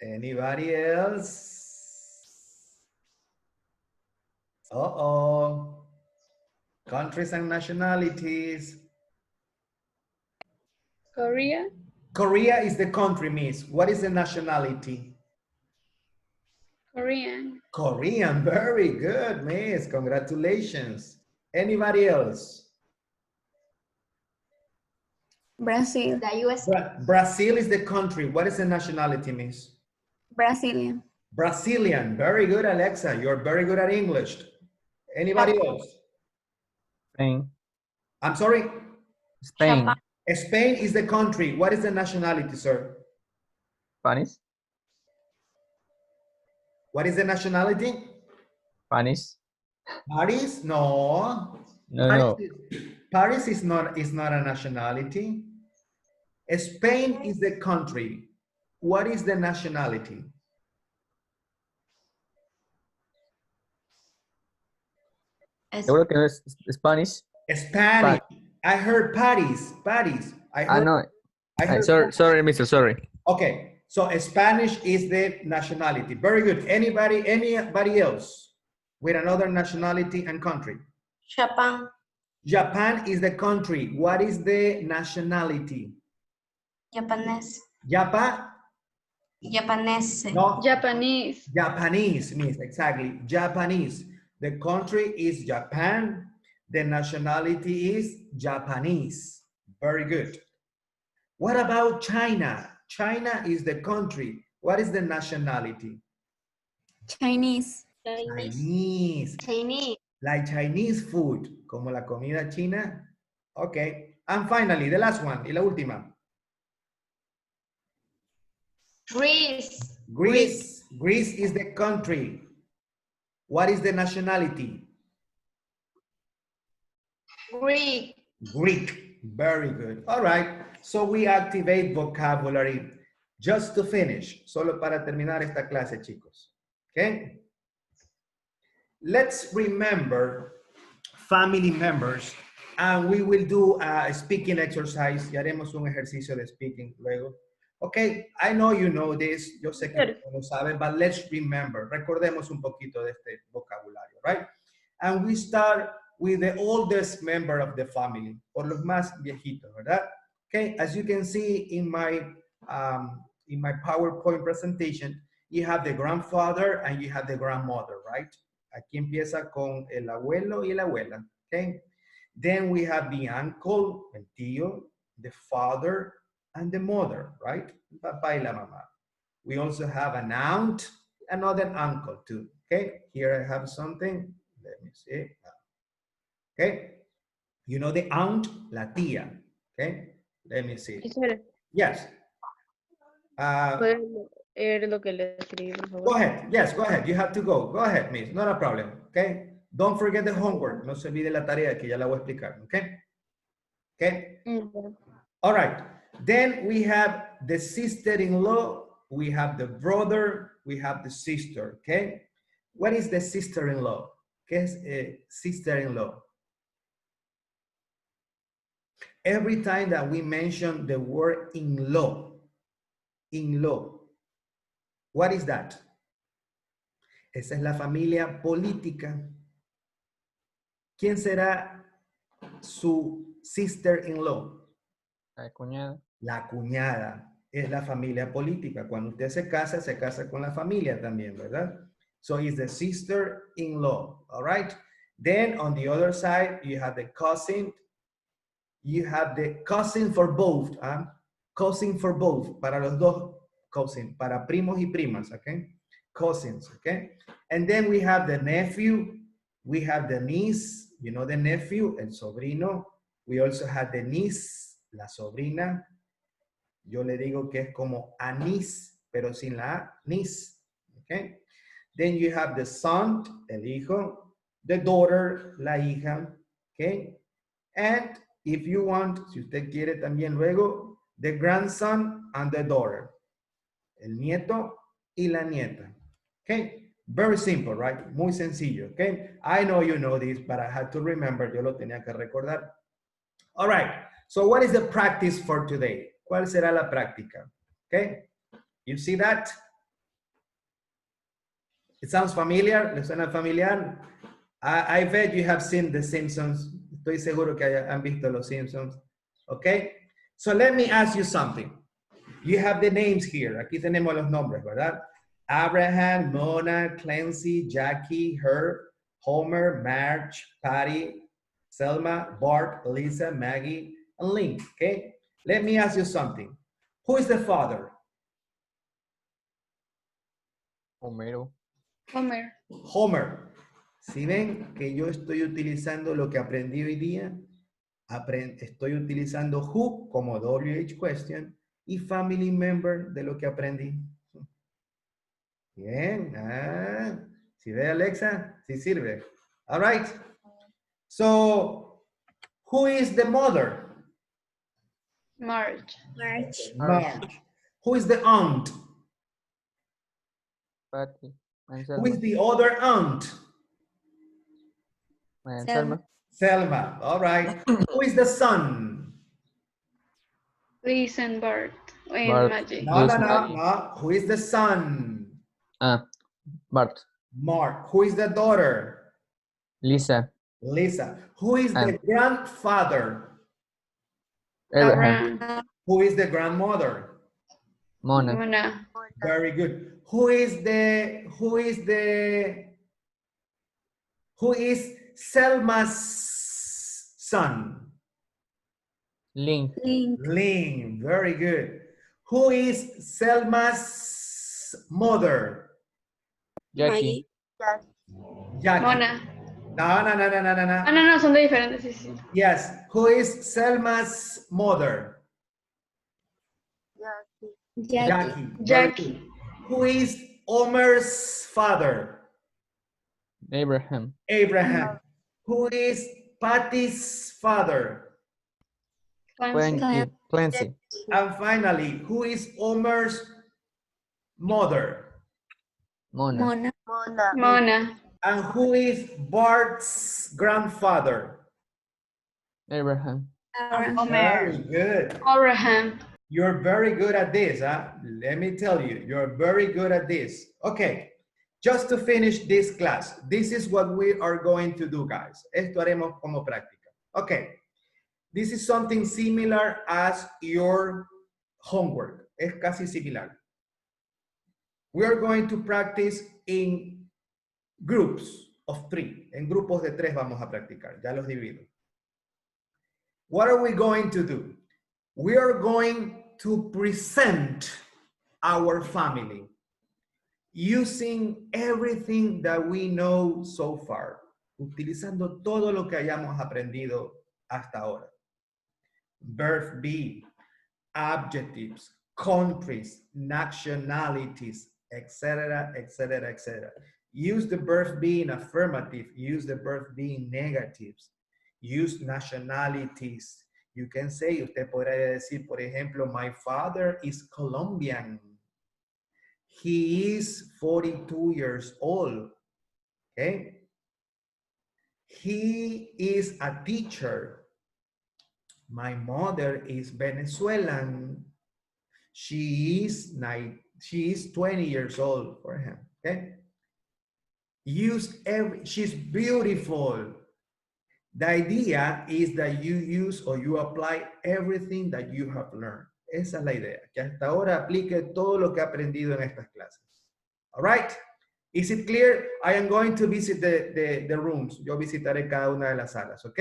Speaker 1: Anybody else? Uh-oh. Countries and nationalities.
Speaker 2: Korea.
Speaker 1: Korea is the country, miss. What is the nationality?
Speaker 2: Korean.
Speaker 1: Korean. Very good, miss. Congratulations. Anybody else?
Speaker 3: Brazil.
Speaker 2: The US.
Speaker 1: Brazil is the country. What is the nationality, miss?
Speaker 3: Brazilian.
Speaker 1: Brazilian. Very good, Alexa. You're very good at English. Anybody else?
Speaker 5: Spain.
Speaker 1: I'm sorry?
Speaker 5: Spain.
Speaker 1: Spain is the country. What is the nationality, sir?
Speaker 5: Spanish.
Speaker 1: What is the nationality?
Speaker 5: Spanish.
Speaker 1: Paris? No.
Speaker 5: No.
Speaker 1: Paris is not a nationality. Spain is the country. What is the nationality?
Speaker 5: Seguro que no es Spanish.
Speaker 1: Spanish. I heard Paris. Paris. I heard,
Speaker 5: No.
Speaker 1: I heard
Speaker 5: Sorry, mister, sorry.
Speaker 1: Okay, so Spanish is the nationality. Very good. Anybody else with another nationality and country?
Speaker 7: Japan.
Speaker 1: Japan is the country. What is the nationality?
Speaker 7: Japanese. Japanese.
Speaker 1: No,
Speaker 2: Japanese.
Speaker 1: Japanese means exactly Japanese. The country is Japan. The nationality is Japanese. Very good. What about China? China is the country. What is the nationality?
Speaker 3: Chinese.
Speaker 1: Chinese.
Speaker 7: Chinese.
Speaker 1: Like Chinese food, como la comida china. Okay. And finally, the last one, y la última.
Speaker 7: Greece.
Speaker 1: Greece. Greece is the country. What is the nationality?
Speaker 7: Greek.
Speaker 1: Greek. Very good. All right. So we activate vocabulary just to finish. Solo para terminar esta clase, chicos. Okay. Let's remember family members and we will do a speaking exercise. Y haremos un ejercicio de speaking luego. Okay, I know you know this. Yo sé que lo saben, but let's remember. Recordemos un poquito de este vocabulario, right? And we start with the oldest member of the family, por los más viejitos, ¿verdad? Okay, as you can see in my PowerPoint presentation, you have the grandfather and you have the grandmother, right? Aquí empieza con el abuelo y la abuela, okay? Then we have the uncle, el tío, the father, and the mother, right? Papá y la mamá. We also have an aunt, another uncle too, okay? Here I have something, let me see. Okay, you know the aunt, la tía, okay? Let me see.
Speaker 6: Teacher,
Speaker 1: Yes.
Speaker 6: ¿puedes leer lo que le escribí, por favor?
Speaker 1: Go ahead, yes, go ahead, you have to go. Go ahead, miss, not a problem, okay? Don't forget the homework, no se olvide la tarea que ya la voy a explicar, okay? Okay? All right, then we have the sister-in-law, we have the brother, we have the sister, okay? What is the sister-in-law? ¿Qué es sister-in-law? Every time that we mention the word in-law, what is that? Esa es la familia política. ¿Quién será su sister-in-law?
Speaker 5: La cuñada.
Speaker 1: La cuñada es la familia política. Cuando usted se casa con la familia también, ¿verdad? So it's the sister-in-law, all right? Then on the other side, you have the cousin. You have the cousin for both, cousin for both, para los dos cousin, para primos y primas, okay? Cousins, okay? And then we have the nephew, we have the niece, you know the nephew, el sobrino. We also have the niece, la sobrina. Yo le digo que es como anís, pero sin la A, niece, okay? Then you have the son, el hijo, the daughter, la hija, okay? And if you want, si usted quiere también luego, the grandson and the daughter. El nieto y la nieta. Okay? Very simple, right? Muy sencillo, okay? I know you know this, but I had to remember. Yo lo tenía que recordar. All right. So what is the practice for today? ¿Cuál será la práctica? Okay? You see that? It sounds familiar. ¿Le suena familiar? I bet you have seen The Simpsons. Estoy seguro que han visto Los Simpsons. Okay? So let me ask you something. You have the names here. Aquí tenemos los nombres, ¿verdad? Abraham, Mona, Clancy, Jackie, Herb, Homer, Marge, Patty, Selma, Bart, Lisa, Maggie, and Link. Okay? Let me ask you something. Who is the father?
Speaker 5: Homero.
Speaker 2: Homer.
Speaker 1: Homer. Si ven que yo estoy utilizando lo que aprendí hoy día, estoy utilizando who como WH question y family member de lo que aprendí. Bien. ¿Sí ve, Alexa? Sí sirve. All right. So, who is the mother?
Speaker 2: Marge.
Speaker 1: Marge. Who is the aunt?
Speaker 5: Patty. And
Speaker 1: Who is the other aunt?
Speaker 5: Selma.
Speaker 1: Selma. All right. Who is the son?
Speaker 2: Lisa and Bart. in
Speaker 5: Bart.
Speaker 2: magic.
Speaker 1: No, no,
Speaker 5: Who's
Speaker 1: no,
Speaker 5: Maggie?
Speaker 1: no. Who is the son?
Speaker 5: Bart.
Speaker 1: Mark. Who is the daughter?
Speaker 5: Lisa.
Speaker 1: Lisa. Who is the
Speaker 5: And
Speaker 1: grandfather?
Speaker 5: Abraham.
Speaker 2: Abraham.
Speaker 1: Who is the grandmother?
Speaker 5: Mona.
Speaker 2: Mona.
Speaker 1: Very good. Who is Selma's son?
Speaker 5: Link.
Speaker 3: Link.
Speaker 1: Lynn. Very good. Who is Selma's mother?
Speaker 5: Jackie.
Speaker 1: Jackie.
Speaker 2: Mona.
Speaker 1: No, no, no, no, no, no,
Speaker 2: Ah,
Speaker 1: no.
Speaker 2: no, no, son de diferentes, sí, sí.
Speaker 1: Yes. Who is Selma's mother?
Speaker 3: Jackie.
Speaker 1: Very
Speaker 2: Jackie.
Speaker 1: good. Who is Omer's father?
Speaker 5: Abraham.
Speaker 1: Abraham. Who is Patty's father?
Speaker 2: Clancy.
Speaker 5: Clancy.
Speaker 1: And finally, who is Omer's mother?
Speaker 5: Mona.
Speaker 3: Mona.
Speaker 2: Mona.
Speaker 1: And who is Bart's grandfather?
Speaker 5: Abraham.
Speaker 3: Abraham.
Speaker 1: Very good.
Speaker 2: Abraham.
Speaker 1: You're very good at this, huh? Let me tell you, you're very good at this. Okay, just to finish this class, this is what we are going to do, guys. Esto haremos como práctica. Okay, this is something similar as your homework. Es casi similar. We are going to practice in groups of 3. En grupos de 3 vamos a practicar. Ya los divido. What are we going to do? We are going to present our family using everything that we know so far, utilizando todo lo que hayamos aprendido hasta ahora. Verb be, adjectives, countries, nationalities, etc., etc., etc. Use the verb be in affirmative, use the verb be in negatives, use nationalities. You can say, usted podría decir, por ejemplo, my father is Colombian. He is 42 years old. Okay? He is a teacher. My mother is Venezuelan. She is 20 years old for him. Okay? She's beautiful. The idea is that you use or you apply everything that you have learned. Esa es la idea, que hasta ahora aplique todo lo que ha aprendido en estas clases. All right? Is it clear? I am going to visit the rooms. Yo visitaré cada una de las salas, ¿ok?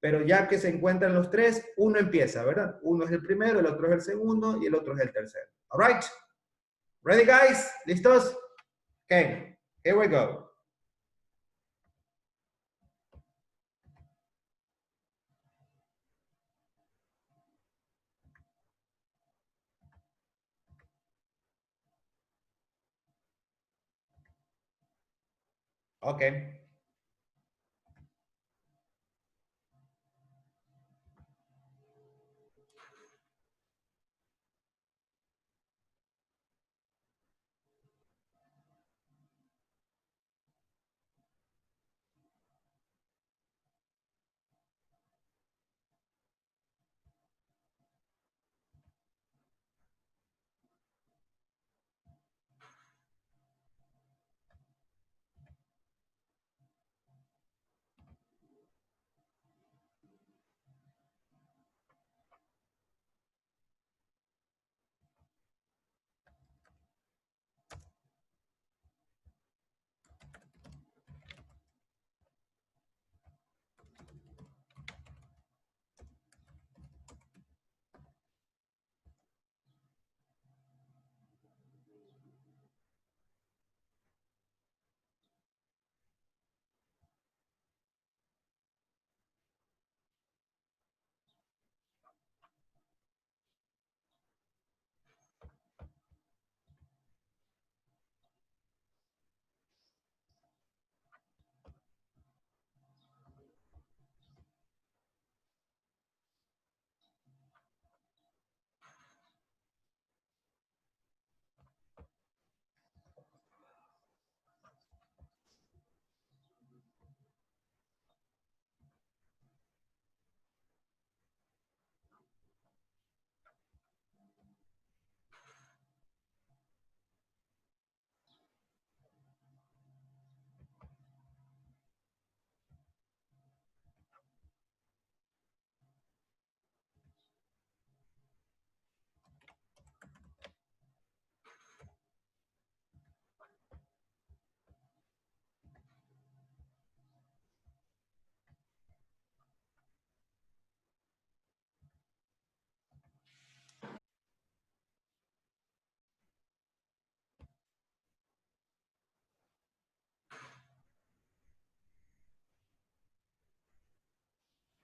Speaker 1: Pero ya que se encuentran los 3, uno empieza, ¿verdad? Uno es el primero, el otro es el segundo y el otro es el tercero. All right? Ready, guys? ¿Listos? Okay, here we go. Okay.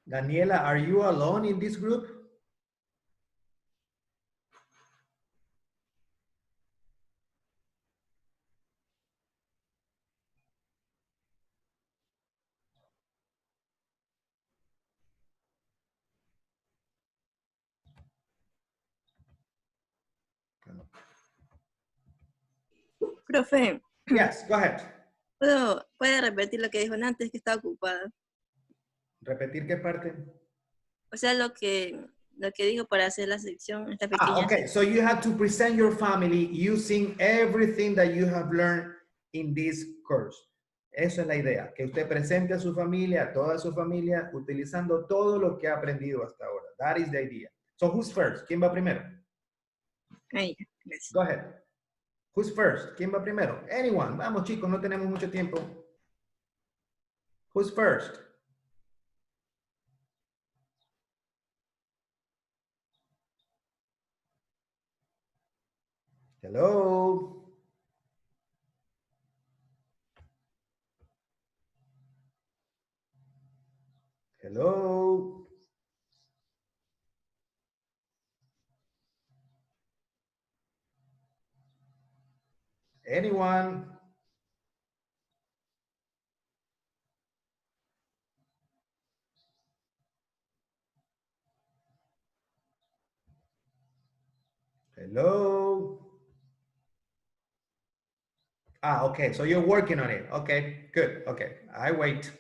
Speaker 1: Daniela, are you alone in this group?
Speaker 3: Profe,
Speaker 1: Yes, go ahead.
Speaker 3: ¿puede repetir lo que dijo antes, que estaba ocupada?
Speaker 1: ¿Repetir qué parte?
Speaker 3: O sea, lo que dijo para hacer la sección, esta pequeña.
Speaker 1: Okay, so you have to present your family using everything that you have learned in this course. Esa es la idea, que usted presente a su familia, a toda su familia, utilizando todo lo que ha aprendido hasta ahora. That is the idea. So who's first? ¿Quién va primero?
Speaker 3: Ahí, gracias.
Speaker 1: Go ahead. Who's first? ¿Quién va primero? Anyone. Vamos, chicos, no tenemos mucho tiempo. Who's first? Hello. Hello. Anyone? Hello. Okay, so you're working on it. Okay, good. Okay, I wait.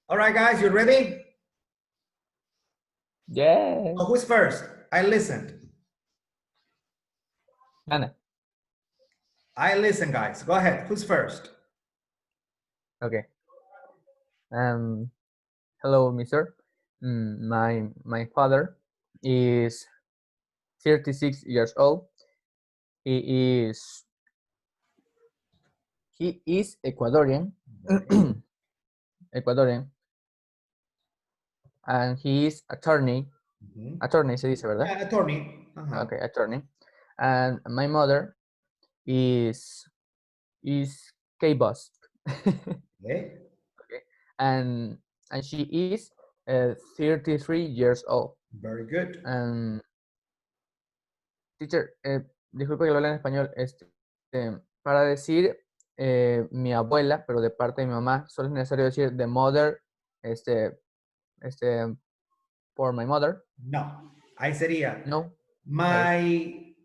Speaker 1: All right, guys, you ready?
Speaker 5: Yeah.
Speaker 1: So who's first? I listened.
Speaker 5: Ana.
Speaker 1: I listen, guys. Go ahead. Who's first?
Speaker 5: Okay. Hello, mister. My father is 36 years old. He is Ecuadorian. Ecuadorian. And he is attorney. Attorney se dice, ¿verdad?
Speaker 1: Yeah, attorney. Uh-huh.
Speaker 5: Okay, attorney. And my mother is K-Boss.
Speaker 1: Okay.
Speaker 5: and she is 33 years old.
Speaker 1: Very good.
Speaker 5: And teacher, disculpe que lo hable en español, para decir mi abuela, pero de parte de mi mamá, solo es necesario decir the mother, for my mother.
Speaker 1: No, ahí sería
Speaker 5: No.
Speaker 1: my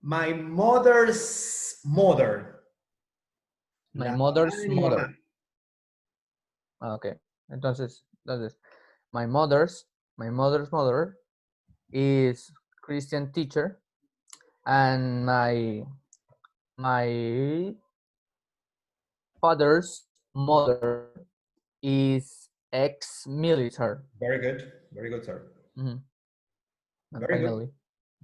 Speaker 1: mother's mother.
Speaker 5: My
Speaker 1: La
Speaker 5: mother's
Speaker 1: mamá de mi
Speaker 5: mother.
Speaker 1: mamá.
Speaker 5: Ah, ok. Entonces, my mother's mother is Christian teacher, and my father's mother is ex-military.
Speaker 1: Very good, sir.
Speaker 5: And
Speaker 1: Very
Speaker 5: finally,
Speaker 1: good.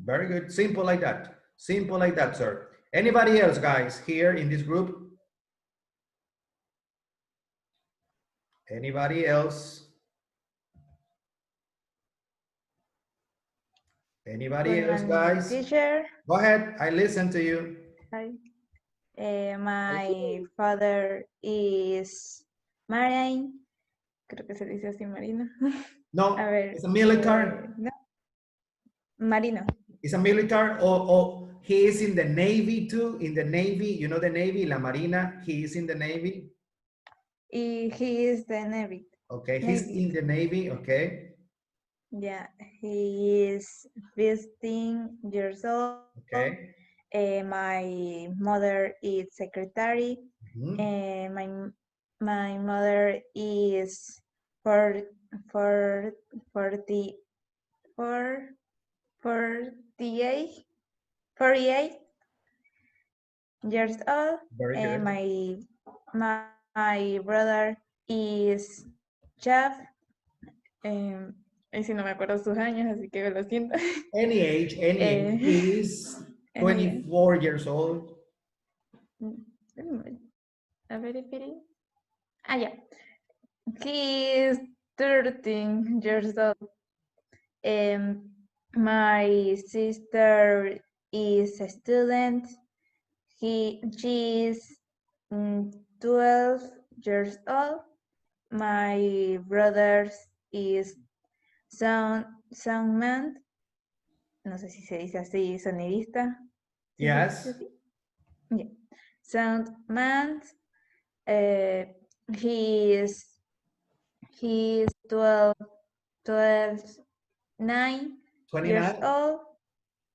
Speaker 1: Very good. Simple like that. Simple like that, sir. Anybody else, guys, here in this group? Anybody else? Anybody else, guys?
Speaker 11: Teacher.
Speaker 1: Go ahead. I listen to you.
Speaker 11: Hi. My father is Marine. Creo que se dice así, Marino.
Speaker 1: No,
Speaker 11: A ver,
Speaker 1: it's a military.
Speaker 11: no. Marino.
Speaker 1: It's a military, or he is in the Navy too. In the Navy, you know the Navy, La Marina. He is in the Navy.
Speaker 11: He is the Navy.
Speaker 1: Okay, he's
Speaker 11: Navy.
Speaker 1: in the Navy. Okay.
Speaker 11: Yeah, he is 15 years old.
Speaker 1: Okay.
Speaker 11: My mother is secretary.
Speaker 1: Mhm.
Speaker 11: My mother is 48 years old.
Speaker 1: Very good.
Speaker 11: And my brother is chef. Y si no me acuerdo sus años, así que lo siento.
Speaker 1: Any age, he is 24 years old.
Speaker 11: A ver, yeah. He is 13 years old. My sister is a student. She is 12 years old. My brother is soundman. No sé si se dice así, sonidista.
Speaker 1: Yes.
Speaker 11: Yeah. Soundman. He is 9 years
Speaker 1: 29?
Speaker 11: old.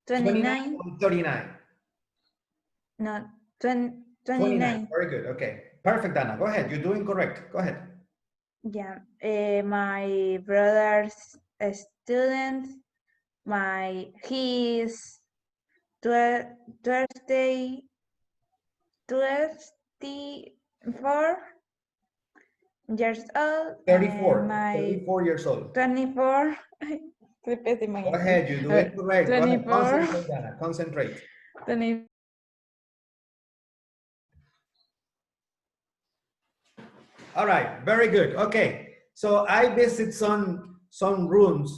Speaker 11: 29.
Speaker 1: or 39?
Speaker 11: No, 29.
Speaker 1: Very good. Okay. Perfect, Dana. Go ahead. You're doing correct. Go ahead.
Speaker 11: Yeah. My brother's a student. He is 24 years old.
Speaker 1: 34.
Speaker 11: My
Speaker 1: 34 years old.
Speaker 11: 24. Soy pésima en
Speaker 1: Go
Speaker 11: esto.
Speaker 1: ahead. You're doing correct. Go ahead.
Speaker 11: 24.
Speaker 1: Concentrate, Dana. Concentrate.
Speaker 11: 20.
Speaker 1: All right, very good. Okay, so I visit some rooms,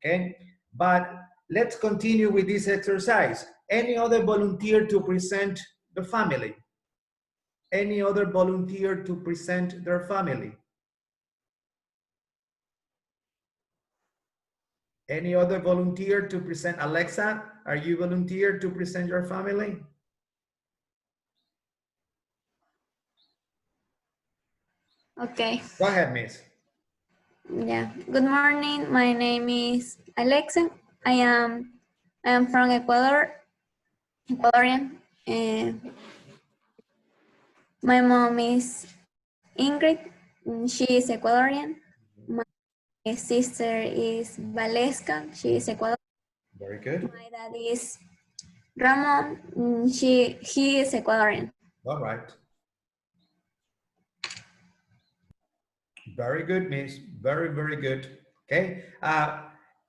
Speaker 1: okay? But let's continue with this exercise. Any other volunteer to present the family? Any other volunteer to present their family? Any other volunteer to present? Alexa, are you volunteer to present your family?
Speaker 7: Okay.
Speaker 1: Go ahead, miss.
Speaker 7: Yeah. Good morning. My name is Alexa. I am from Ecuadorian. My mom is Ingrid. She is Ecuadorian. My sister is Valesca. She is Ecuadorian.
Speaker 1: Very good.
Speaker 7: My dad is Ramon. He is Ecuadorian.
Speaker 1: All right. Very good, miss. Very, very good. Okay.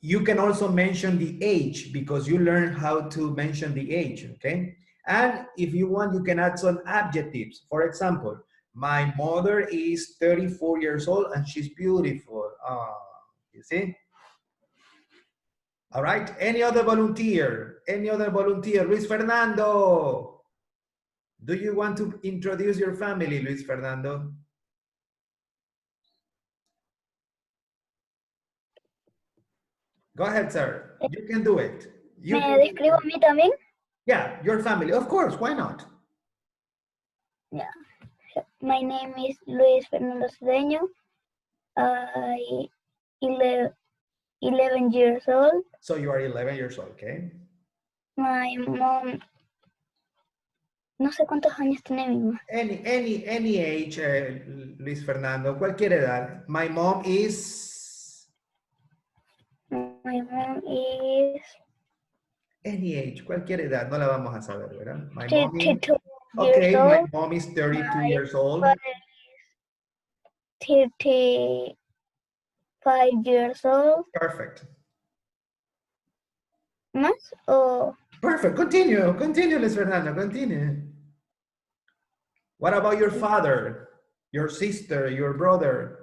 Speaker 1: You can also mention the age because you learn how to mention the age. Okay. And if you want, you can add some adjectives. For example, my mother is 34 years old and she's beautiful. You see? All right, any other volunteer? Any other volunteer? Luis Fernando. Do you want to introduce your family, Luis Fernando? Go ahead, sir. You can do it. You
Speaker 12: ¿Me
Speaker 1: can-
Speaker 12: describo a mí también?
Speaker 1: Yeah, your family. Of course, why not?
Speaker 12: Yeah. My name is Luis Fernando Cedeño. I 11 years old.
Speaker 1: So you are 11 years old, okay?
Speaker 12: My mom, no sé cuántos años tiene mi mamá.
Speaker 1: Any age, Luis Fernando, cualquier edad. My mom is
Speaker 12: My mom is
Speaker 1: any age, cualquier edad, no la vamos a saber, ¿verdad? My mom is,
Speaker 12: 32
Speaker 1: okay,
Speaker 12: years
Speaker 1: my
Speaker 12: old.
Speaker 1: mom is 32
Speaker 12: My
Speaker 1: years old.
Speaker 12: father is 35 years old.
Speaker 1: Perfect.
Speaker 12: ¿Más? O
Speaker 1: Perfect. Continue, Luis Fernando, continue. What about your father, your sister, your brother?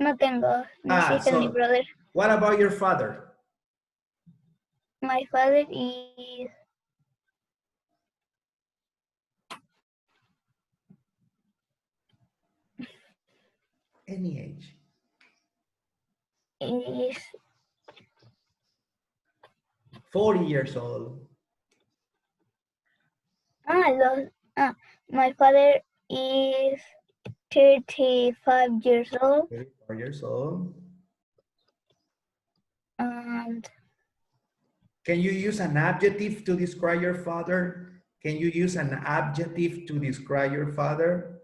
Speaker 12: no tengo ni sister ni
Speaker 1: So
Speaker 12: brother.
Speaker 1: what about your father?
Speaker 12: My father is
Speaker 1: Any age. 40 years old.
Speaker 12: My father is 35 years old.
Speaker 1: 34 years old.
Speaker 12: And
Speaker 1: Can you use an adjective to describe your father? Can you use an adjective to describe your father?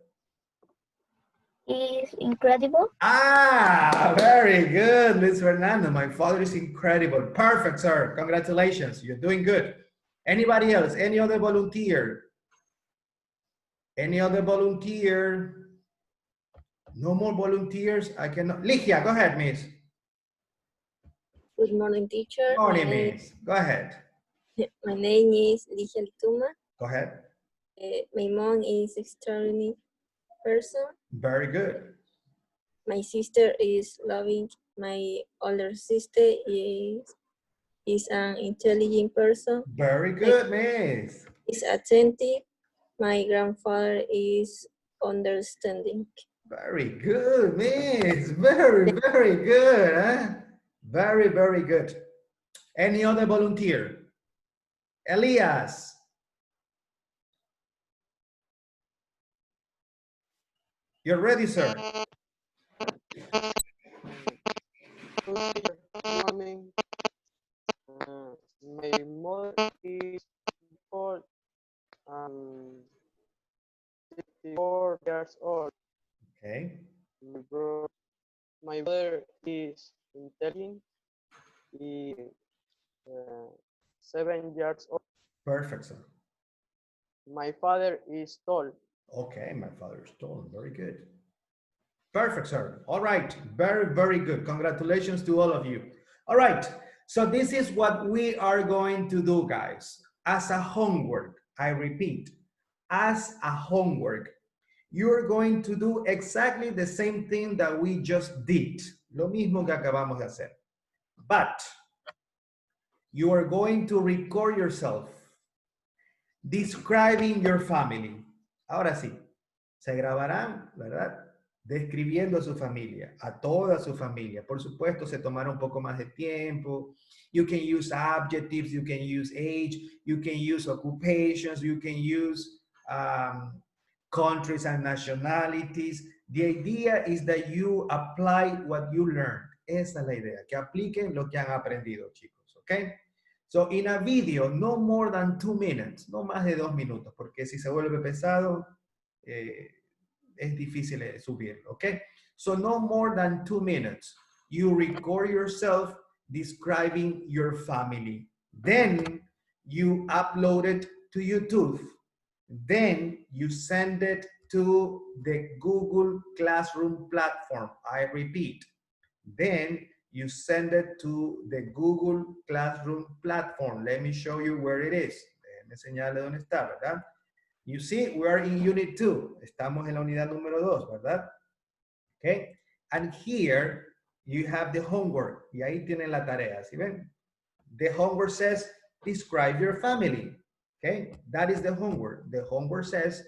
Speaker 12: is incredible.
Speaker 1: Ah, very good, Luis Fernando. My father is incredible. Perfect, sir. Congratulations. You're doing good. Anybody else? Any other volunteer? Any other volunteer? No more volunteers? I cannot. Ligia, go ahead, miss.
Speaker 3: Good morning, teacher.
Speaker 1: Morning, miss. Go ahead.
Speaker 3: My name is Ligia Lituma.
Speaker 1: Go ahead.
Speaker 3: My mom is extraordinary person.
Speaker 1: Very good.
Speaker 3: My sister is loving. My older sister is an intelligent person.
Speaker 1: Very good, miss.
Speaker 3: Is attentive. My grandfather is understanding.
Speaker 1: Very good, miss. Very, very good. Huh? Very, very good. Any other volunteer? Elias. You're ready, sir.
Speaker 13: Good morning. My mother is 54 years old.
Speaker 1: Okay.
Speaker 13: My brother is intelligent. He 7 years old.
Speaker 1: Perfect, sir.
Speaker 13: My father is tall.
Speaker 1: Okay, my father is tall. Very good. Perfect, sir. All right. Very, very good. Congratulations to all of you. All right. So this is what we are going to do, guys. As a homework, I repeat, as a homework, you're going to do exactly the same thing that we just did. Lo mismo que acabamos de hacer. But you are going to record yourself describing your family. Ahora sí, se grabarán, ¿verdad? Describiendo a su familia, a toda su familia. Por supuesto, se tomará un poco más de tiempo. You can use adjectives, you can use age, you can use occupations, you can use countries and nationalities. The idea is that you apply what you learned. Esa es la idea, que apliquen lo que han aprendido, chicos, ¿ok? So, in a video, no more than 2 minutes, no más de 2 minutos, porque si se vuelve pesado, es difícil subir, ¿ok? So, no more than 2 minutes. You record yourself describing your family. Then, you upload it to YouTube. Then, you send it to the Google Classroom platform. I repeat. Then, you send it to the Google Classroom platform. Let me show you where it is. Déjenme enseñarle dónde está, ¿verdad? You see, we are in Unit 2. Estamos en la unidad número 2, ¿verdad? Okay. And here, you have the homework. Y ahí tienen la tarea, ¿sí ven? The homework says, describe your family. Okay, that is the homework. The homework says,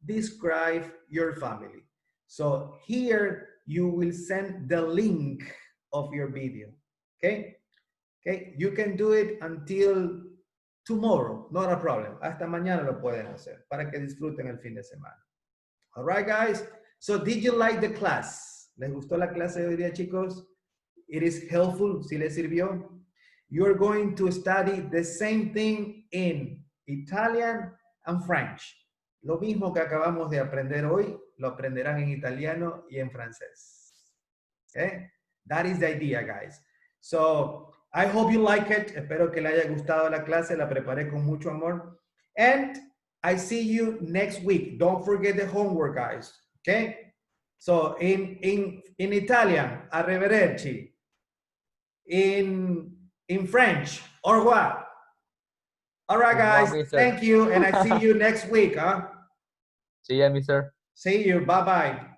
Speaker 1: describe your family. So here you will send the link of your video. Okay, okay, you can do it until tomorrow, not a problem. Hasta mañana lo pueden hacer para que disfruten el fin de semana. All right, guys. So did you like the class? ¿Les gustó la clase de hoy día, chicos? It is helpful, si les sirvió. You're going to study the same thing in Italian and French. Lo mismo que acabamos de aprender hoy, lo aprenderán en italiano y en francés. Okay? That is the idea, guys. So, I hope you like it. Espero que le haya gustado la clase. La preparé con mucho amor. And I see you next week. Don't forget the homework, guys. Okay? So, in Italian, arrivederci. In French, au revoir. All right, guys. Thank you. And I see you next week. Huh?
Speaker 5: See ya, mister.
Speaker 1: See you. Bye-bye.